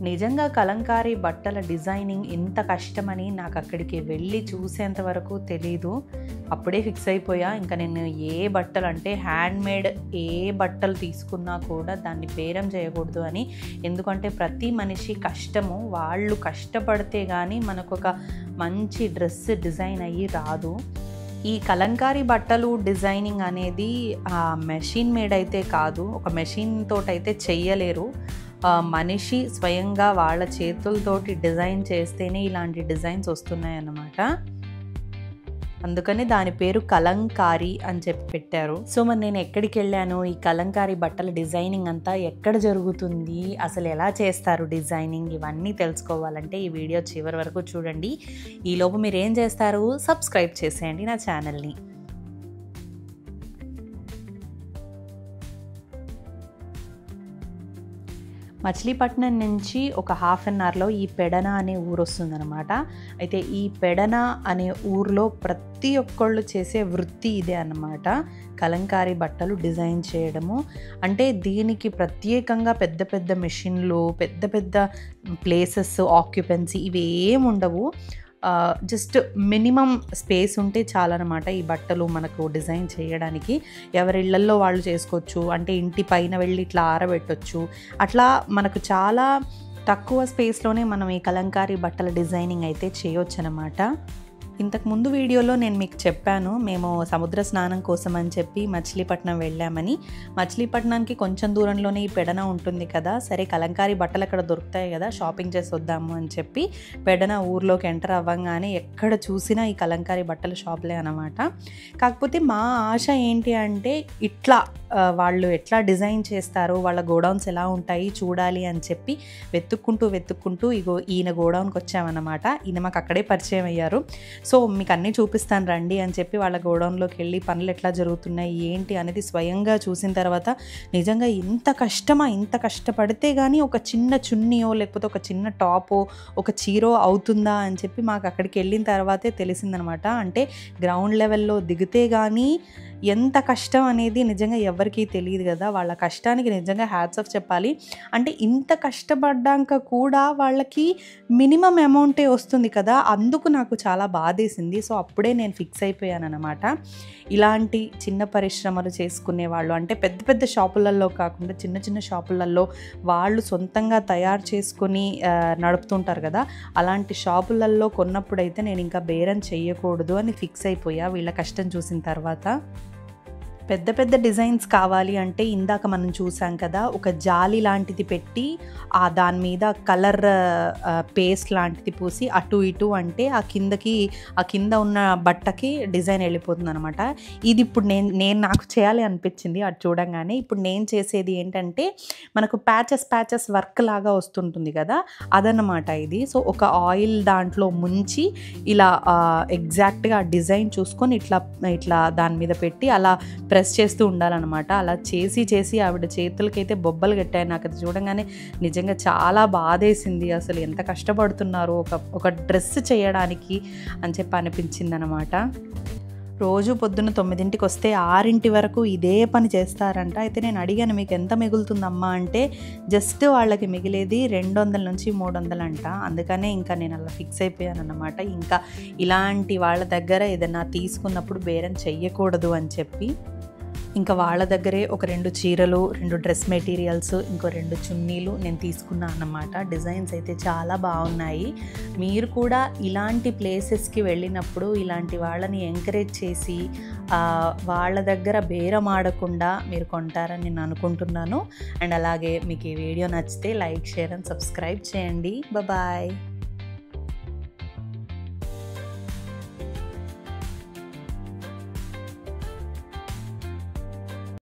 నిజంగా కలంకారీ బట్టల డిజైనింగ్ ఇంత కష్టమని నాకు అక్కడికి వెళ్ళి చూసేంత వరకు తెలీదు. అప్పుడే ఫిక్స్ అయిపోయా, ఇంకా నేను ఏ బట్టలు అంటే హ్యాండ్మేడ్ ఏ బట్టలు తీసుకున్నా కూడా దాన్ని బేరం చేయకూడదు అని. ఎందుకంటే ప్రతి మనిషి కష్టము, వాళ్ళు కష్టపడితే కానీ మనకు ఒక మంచి డ్రెస్ డిజైన్ అయ్యి రాదు. ఈ కలంకారీ బట్టలు డిజైనింగ్ అనేది మెషిన్ మేడ్ అయితే కాదు, ఒక మెషిన్ తోటైతే చెయ్యలేరు. మనిషి స్వయంగా వాళ్ళ చేతులతోటి డిజైన్ చేస్తేనే ఇలాంటి డిజైన్స్ వస్తున్నాయన్నమాట. అందుకని దాని పేరు కలంకారీ అని చెప్పి పెట్టారు. సో మరి నేను ఎక్కడికి వెళ్ళాను, ఈ కలంకారీ బట్టల డిజైనింగ్ అంతా ఎక్కడ జరుగుతుంది, అసలు ఎలా చేస్తారు డిజైనింగ్, ఇవన్నీ తెలుసుకోవాలంటే ఈ వీడియో చివరి వరకు చూడండి. ఈలోపు మీరు ఏం చేస్తారు, సబ్స్క్రైబ్ చేసేయండి నా ఛానల్ని. మచిలీపట్నం నుంచి ఒక హాఫ్ అన్ అవర్లో ఈ పెడన అనే ఊరు వస్తుందన్నమాట. అయితే ఈ పెడన అనే ఊరిలో ప్రతి ఒక్కళ్ళు చేసే వృత్తి ఇదే అన్నమాట, కలంకారీ బట్టలు డిజైన్ చేయడము. అంటే దీనికి ప్రత్యేకంగా పెద్ద పెద్ద మెషిన్లు, పెద్ద పెద్ద ప్లేసెస్, ఆక్యుపెన్సీ ఇవి ఏమి ఉండవు. జస్ట్ మినిమం స్పేస్ ఉంటే చాలన్నమాట ఈ బట్టలు మనకు డిజైన్ చేయడానికి. ఎవరి ఇళ్లల్లో వాళ్ళు చేసుకోవచ్చు, అంటే ఇంటి పైన వెళ్ళి ఇట్లా ఆరబెట్టవచ్చు. అట్లా మనకు చాలా తక్కువ స్పేస్లోనే మనం ఈ కలంకారీ బట్టల డిజైనింగ్ అయితే చేయొచ్చు అన్నమాట. ఇంతకుముందు వీడియోలో నేను మీకు చెప్పాను, మేము సముద్ర స్నానం కోసం అని చెప్పి మచిలీపట్నం వెళ్ళామని. మచిలీపట్నానికి కొంచెం దూరంలోనే ఈ పెడన ఉంటుంది కదా, సరే కలంకారీ బట్టలు అక్కడ దొరుకుతాయి కదా, షాపింగ్ చేసి వద్దాము అని చెప్పి పెడన ఊర్లోకి ఎంటర్ అవ్వగానే ఎక్కడ చూసినా ఈ కలంకారీ బట్టల షాప్లే అన్నమాట. కాకపోతే మా ఆశ ఏంటి అంటే ఇట్లా వాళ్ళు ఎట్లా డిజైన్ చేస్తారు, వాళ్ళ గోడౌన్స్ ఎలా ఉంటాయి చూడాలి అని చెప్పి వెతుక్కుంటూ ఇగో ఈయన గోడౌన్కి వచ్చామన్నమాట. ఈయన మాకు అక్కడే పరిచయం అయ్యారు. సో మీకు అన్నీ చూపిస్తాను రండి అని చెప్పి వాళ్ళ గోడౌన్లోకి వెళ్ళి పనులు ఎట్లా జరుగుతున్నాయి ఏంటి అనేది స్వయంగా చూసిన తర్వాత నిజంగా ఇంత కష్టపడితే కానీ ఒక చిన్న చున్నీయో లేకపోతే ఒక చిన్న టాపో ఒక చీరో అవుతుందా అని చెప్పి మాకు అక్కడికి వెళ్ళిన తర్వాతే తెలిసిందనమాట. అంటే గ్రౌండ్ లెవెల్లో దిగితే కానీ ఎంత కష్టం అనేది నిజంగా ఎవరికీ తెలియదు కదా. వాళ్ళ కష్టానికి నిజంగా హ్యాట్స్ ఆఫ్ చెప్పాలి. అంటే ఇంత కష్టపడ్డాక కూడా వాళ్ళకి మినిమం అమౌంటే వస్తుంది కదా, అందుకు నాకు చాలా బాధేసింది. సో అప్పుడే నేను ఫిక్స్ అయిపోయాను అనమాట. ఇలాంటి చిన్న పరిశ్రమలు చేసుకునే వాళ్ళు, అంటే పెద్ద పెద్ద షాపులలో కాకుండా చిన్న చిన్న షాపులలో వాళ్ళు సొంతంగా తయారు చేసుకొని నడుపుతుంటారు కదా, అలాంటి షాపులలో కొన్నప్పుడైతే నేను ఇంకా బేరం చెయ్యకూడదు అని ఫిక్స్ అయిపోయా వీళ్ళ కష్టం చూసిన తర్వాత. పెద్ద పెద్ద డిజైన్స్ కావాలి అంటే ఇందాక మనం చూసాం కదా, ఒక జాలి లాంటిది పెట్టి దాని మీద కలర్ పేస్ట్ లాంటిది పూసి అటు ఇటు అంటే ఆ కింద ఉన్న బట్టకి డిజైన్ వెళ్ళిపోతుంది అనమాట. ఇది ఇప్పుడు నాకు చేయాలి అనిపించింది అది చూడంగానే. ఇప్పుడు నేను చేసేది ఏంటంటే మనకు ప్యాచెస్ వర్క్ లాగా వస్తుంటుంది కదా, అదన్నమాట ఇది. సో ఒక ఆయిల్ దాంట్లో ముంచి ఇలా ఎగ్జాక్ట్గా డిజైన్ చూసుకొని ఇట్లా దాని మీద పెట్టి అలా ప్రెస్ చేస్తూ ఉండాలన్నమాట. అలా చేసి ఆవిడ చేతులకైతే బొబ్బలు కట్టాయి. నాకు అది చూడంగానే నిజంగా చాలా బాధేసింది. అసలు ఎంత కష్టపడుతున్నారో ఒక డ్రెస్ చేయడానికి అని చెప్పి అనిపించింది అనమాట. రోజు పొద్దున్న 9ంటికి వస్తే 6 వరకు ఇదే పని చేస్తారంట. అయితే నేను అడిగాను, మీకు ఎంత మిగులుతుందమ్మా అంటే జస్ట్ వాళ్ళకి మిగిలేది 200 నుంచి 300 అంట. అందుకనే ఇంకా నేను అలా ఫిక్స్ అయిపోయాను అన్నమాట. ఇంకా ఇలాంటి వాళ్ళ దగ్గర ఏదైనా తీసుకున్నప్పుడు బేరం చెయ్యకూడదు అని చెప్పి ఇంకా వాళ్ళ దగ్గరే ఒక 2 చీరలు, 2 డ్రెస్ మెటీరియల్స్, ఇంకో 2 చున్నీలు నేను తీసుకున్నాను అన్నమాట. డిజైన్స్ అయితే చాలా బాగున్నాయి. మీరు కూడా ఇలాంటి ప్లేసెస్కి వెళ్ళినప్పుడు ఇలాంటి వాళ్ళని ఎంకరేజ్ చేసి వాళ్ళ దగ్గర బేరం ఆడకుండా మీరు కొంటారని నేను అనుకుంటున్నాను. అండ్ అలాగే మీకు ఈ వీడియో నచ్చితే లైక్, షేర్ అండ్ సబ్స్క్రైబ్ చేయండి. బాయ్.